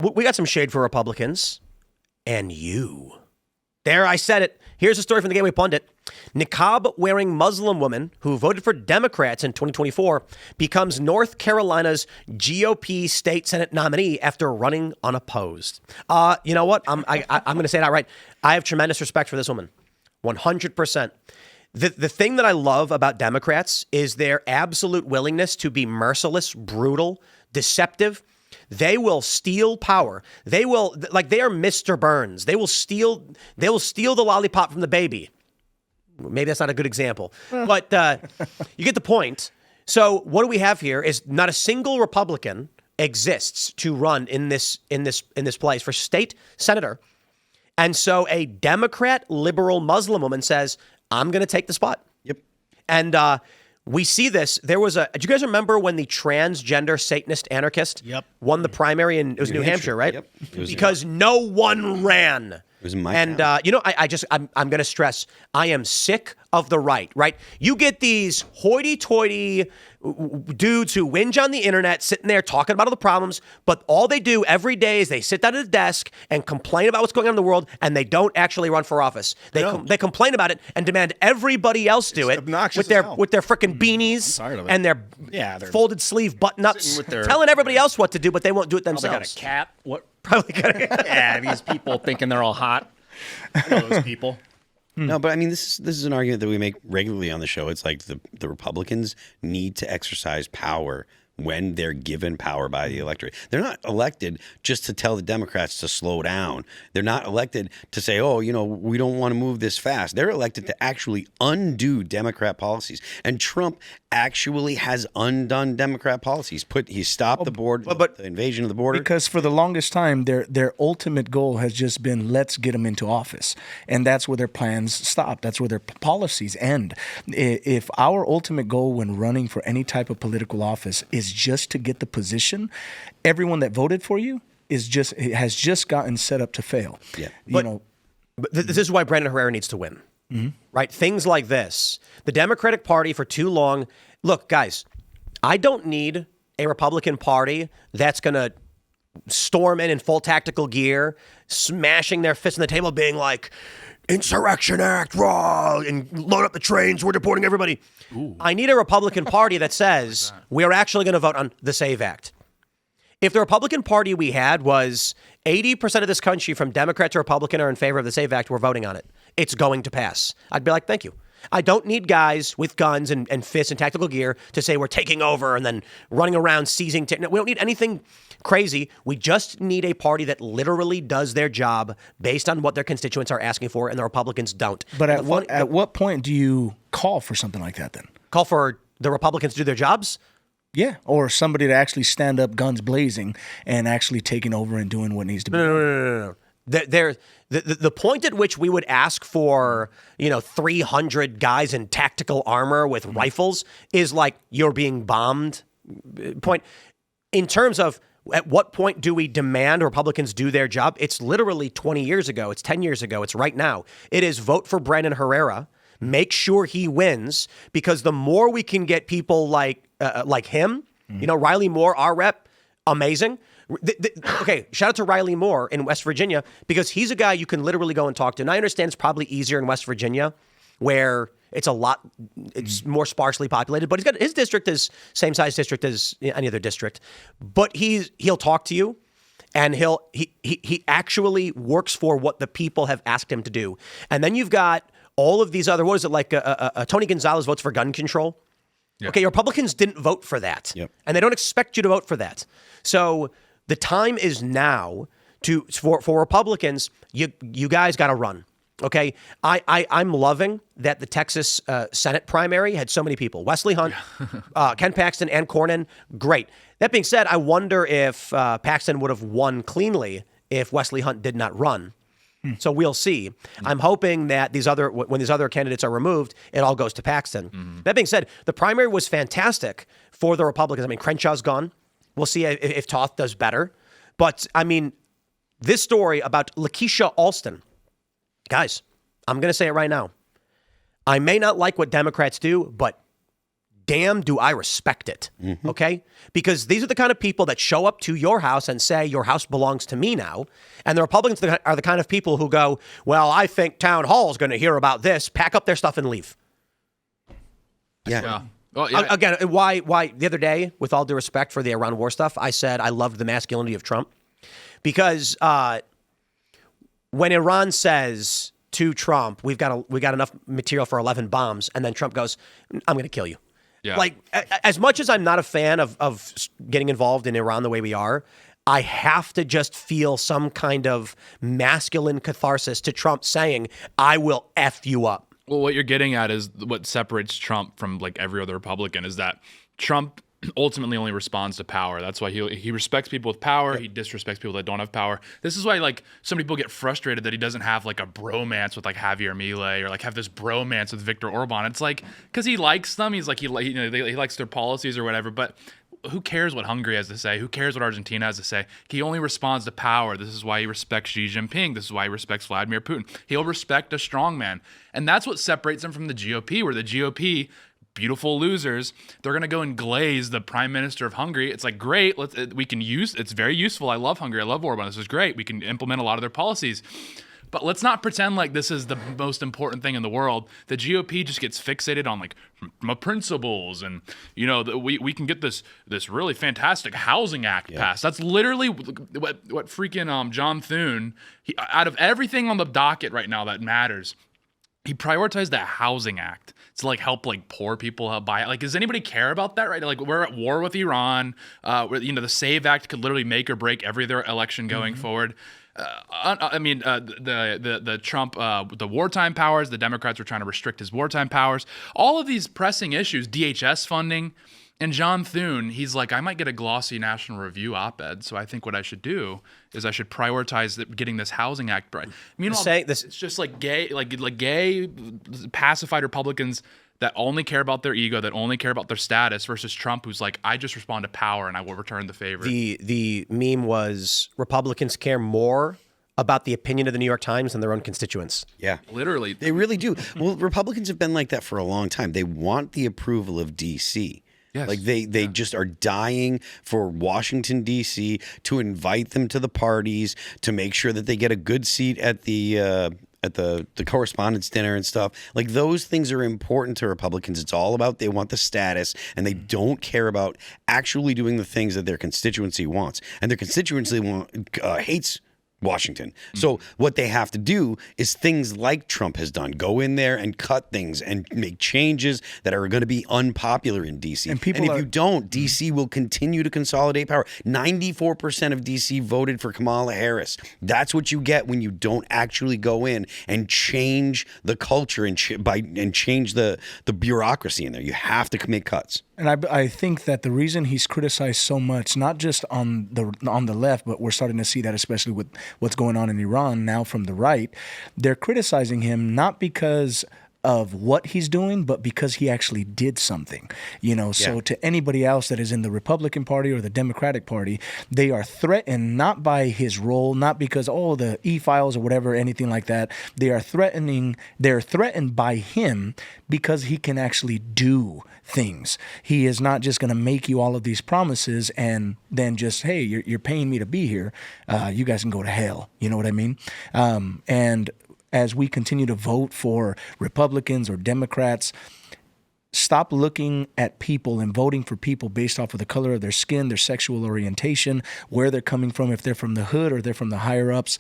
We got some shade for Republicans and you. There, I said it. Here's a story from the Gateway Pundit. Niqab-wearing Muslim woman who voted for Democrats in 2024 becomes North Carolina's GOP state Senate nominee after running unopposed. You know what? I'm going to say it outright. I have tremendous respect for this woman. 100%. The thing that I love about Democrats is their absolute willingness to be merciless, brutal, deceptive. They will steal power. They will, like, they are Mr. Burns. They will steal the lollipop from the baby. Maybe that's not a good example, but you get the point. So what do we have here is not a single Republican exists to run in this place for state senator. And so a Democrat liberal Muslim woman says, I'm going to take the spot. Yep. And we see this. There was do you guys remember when the transgender Satanist anarchist won the primary in it was New Hampshire, right? Yep. Because no one ran. It was in my and town. I'm going to stress, I am sick of the right? You get these hoity-toity dudes who whinge on the internet sitting there talking about all the problems, but all they do every day is they sit down at a desk and complain about what's going on in the world, and they don't actually run for office. They complain about it and demand everybody else do it with their freaking beanies and their folded sleeve button-ups, telling everybody else what to do, but they won't do it themselves. Probably got a cat. What? Probably got a cat. Yeah, these people thinking they're all hot. I know those people. No, but I mean, this is an argument that we make regularly on the show. It's like the Republicans need to exercise power when they're given power by the electorate. They're not elected just to tell the Democrats to slow down. They're not elected to say, oh, we don't want to move this fast. They're elected to actually undo Democrat policies. And Trump actually has undone Democrat policies. He stopped the invasion of the border. Because for the longest time, their ultimate goal has just been, let's get them into office. And that's where their plans stop. That's where their policies end. If our ultimate goal when running for any type of political office is just to get the position, everyone that voted for you has just gotten set up to fail. Yeah. But this is why Brandon Herrera needs to win. Mm-hmm. Right? Things like this. The Democratic Party for too long. Look, guys, I don't need a Republican Party that's going to storm in full tactical gear, smashing their fists on the table, being like, Insurrection Act, raw, and load up the trains, we're deporting everybody. Ooh. I need a Republican Party that says we're actually going to vote on the SAVE Act. If the Republican Party we had was 80% of this country from Democrat to Republican are in favor of the SAVE Act, we're voting on it. It's going to pass. I'd be like, thank you. I don't need guys with guns and fists and tactical gear to say we're taking over and then running around seizing. We don't need anything crazy. We just need a party that literally does their job based on what their constituents are asking for, and the Republicans don't. But at what point do you call for something like that then? Call for the Republicans to do their jobs? Yeah, or somebody to actually stand up guns blazing and actually taking over and doing what needs to be done. No. The point at which we would ask for, 300 guys in tactical armor with rifles is like you're being bombed. Point. In terms of at what point do we demand Republicans do their job? It's literally 20 years ago. It's 10 years ago. It's right now. It is vote for Brandon Herrera. Make sure he wins, because the more we can get people like him, Riley Moore, our rep, amazing. Okay, shout out to Riley Moore in West Virginia, because he's a guy you can literally go and talk to. And I understand it's probably easier in West Virginia, where it's more sparsely populated, but his district is same size district as any other district. But he'll talk to you, and he actually works for what the people have asked him to do. And then you've got all of these other, what is it, like Tony Gonzalez votes for gun control. Yep. Okay, Republicans didn't vote for that, and they don't expect you to vote for that. So the time is now for Republicans. You guys got to run. Okay, I'm loving that the Texas Senate primary had so many people. Wesley Hunt, Ken Paxton, and Cornyn. Great. That being said, I wonder if Paxton would have won cleanly if Wesley Hunt did not run. So we'll see. I'm hoping that when these other candidates are removed, it all goes to Paxton. Mm-hmm. That being said, the primary was fantastic for the Republicans. I mean, Crenshaw's gone. We'll see if Toth does better. But, I mean, this story about Lakeisha Alston, guys, I'm going to say it right now. I may not like what Democrats do, but damn do I respect it. Okay? Because these are the kind of people that show up to your house and say, your house belongs to me now. And the Republicans are the kind of people who go, well, I think town hall is going to hear about this, pack up their stuff and leave. Yeah. Well, yeah. Again, why the other day, with all due respect for the Iran war stuff, I said I loved the masculinity of Trump. Because when Iran says to Trump, we got enough material for 11 bombs, and then Trump goes, I'm going to kill you. Yeah. Like, as much as I'm not a fan of getting involved in Iran the way we are, I have to just feel some kind of masculine catharsis to Trump saying, I will F you up. Well, what you're getting at is what separates Trump from like every other Republican is that Trump ultimately only responds to power. That's why he respects people with power. He disrespects people that don't have power. This is why like some people get frustrated that he doesn't have like a bromance with like Javier Milei or like have this bromance with Viktor Orban. It's like because he likes them. He's like he likes their policies or whatever. But who cares what Hungary has to say? Who cares what Argentina has to say? He only responds to power. This is why he respects Xi Jinping. This is why he respects Vladimir Putin. He'll respect a strongman. And that's what separates him from the GOP, where the GOP, beautiful losers, they're going to go and glaze the prime minister of Hungary. It's like, great, it's very useful. I love Hungary. I love Orban. This is great. We can implement a lot of their policies. But let's not pretend like this is the most important thing in the world. The GOP just gets fixated on like my principles, and we can get this really fantastic housing act passed. That's literally what freaking John Thune. Out of everything on the docket right now that matters, he prioritized that housing act to like help like poor people buy it. Like, does anybody care about that? Right? Like, we're at war with Iran. Where the SAVE Act could literally make or break every other election going forward. The Trump, the wartime powers, the Democrats were trying to restrict his wartime powers. All of these pressing issues, DHS funding, and John Thune, he's like, I might get a glossy National Review op-ed, so I think what I should do is I should prioritize getting this housing act right. Meanwhile, it's just like gay pacified Republicans that only care about their ego, that only care about their status, versus Trump, who's like, I just respond to power and I will return the favor. The meme was Republicans care more about the opinion of the New York Times than their own constituents. Yeah. Literally. They really do. Well, Republicans have been like that for a long time. They want the approval of D.C. Yes. Like they just are dying for Washington, D.C. to invite them to the parties, to make sure that they get a good seat at the correspondence dinner and stuff. Like, those things are important to Republicans. It's all about, they want the status, and they don't care about actually doing the things that their constituency wants. And their constituency hates Washington. So what they have to do is things like Trump has done. Go in there and cut things and make changes that are going to be unpopular in D.C. And if you don't, D.C. will continue to consolidate power. 94% of D.C. voted for Kamala Harris. That's what you get when you don't actually go in and change the culture and change the bureaucracy in there. You have to make cuts. And I think that the reason he's criticized so much, not just on the left, but we're starting to see that especially with what's going on in Iran now from the right, they're criticizing him not because of what he's doing, but because he actually did something, So to anybody else that is in the Republican Party or the Democratic Party, they are threatened not by his role, not because, the e-files or whatever, anything like that. They're threatened by him because he can actually do things. He is not just going to make you all of these promises and then just, hey, you're paying me to be here. You guys can go to hell. You know what I mean? And as we continue to vote for Republicans or Democrats, stop looking at people and voting for people based off of the color of their skin, their sexual orientation, where they're coming from, if they're from the hood or they're from the higher ups.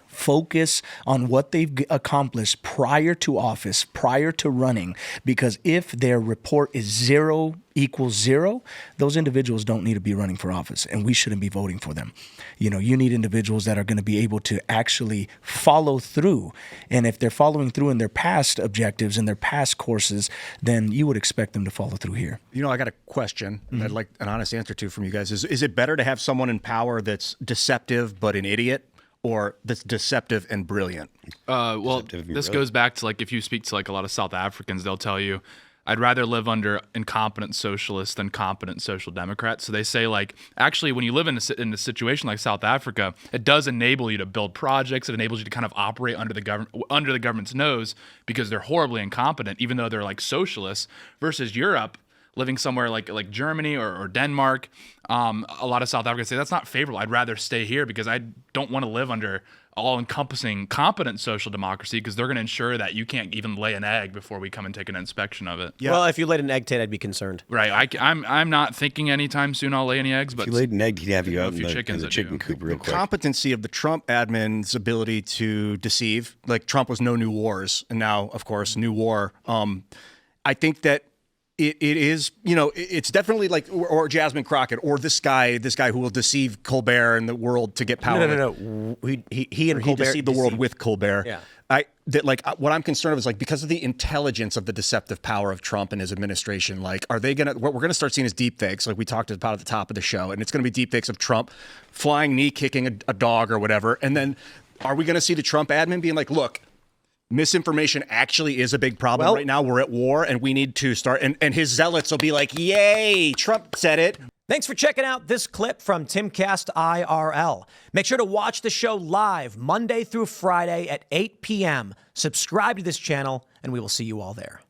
Focus on what they've accomplished prior to office, prior to running, because if their report is 0 equals 0, those individuals don't need to be running for office, and we shouldn't be voting for them. You need individuals that are going to be able to actually follow through. And if they're following through in their past objectives and their past courses, then you would expect them to follow through here. I got a question I'd like an honest answer to from you guys. Is it better to have someone in power that's deceptive but an idiot, or that's deceptive and brilliant? This goes back to like, if you speak to like a lot of South Africans, they'll tell you, I'd rather live under incompetent socialists than competent social democrats. So they say, like, actually, when you live in a situation like South Africa, it does enable you to build projects. It enables you to kind of operate under the government's nose because they're horribly incompetent, even though they're like socialists. Versus Europe, living somewhere like Germany or Denmark, a lot of South Africans say that's not favorable. I'd rather stay here because I don't want to live under all-encompassing competent social democracy, because they're going to ensure that you can't even lay an egg before we come and take an inspection of it. Yeah. Well, if you laid an egg, Tate, I'd be concerned. Right. I'm not thinking anytime soon I'll lay any eggs. But if you laid an egg, he'd have you out in the chicken coop real quick. Competency of the Trump admin's ability to deceive. Like, Trump was no new wars, and now, of course, new war. I think that it is, it's definitely like, or Jasmine Crockett, or this guy who will deceive Colbert and the world to get power. No. He and Colbert deceived the world with Colbert. Yeah. What I'm concerned of is, like, because of the intelligence of the deceptive power of Trump and his administration, like, what we're going to start seeing is deepfakes, like we talked about at the top of the show, and it's going to be deepfakes of Trump flying knee kicking a dog or whatever. And then are we going to see the Trump admin being like, look, misinformation actually is a big problem right now. We're at war and we need to start. And his zealots will be like, yay, Trump said it. Thanks for checking out this clip from Timcast IRL. Make sure to watch the show live Monday through Friday at 8 p.m. Subscribe to this channel, and we will see you all there.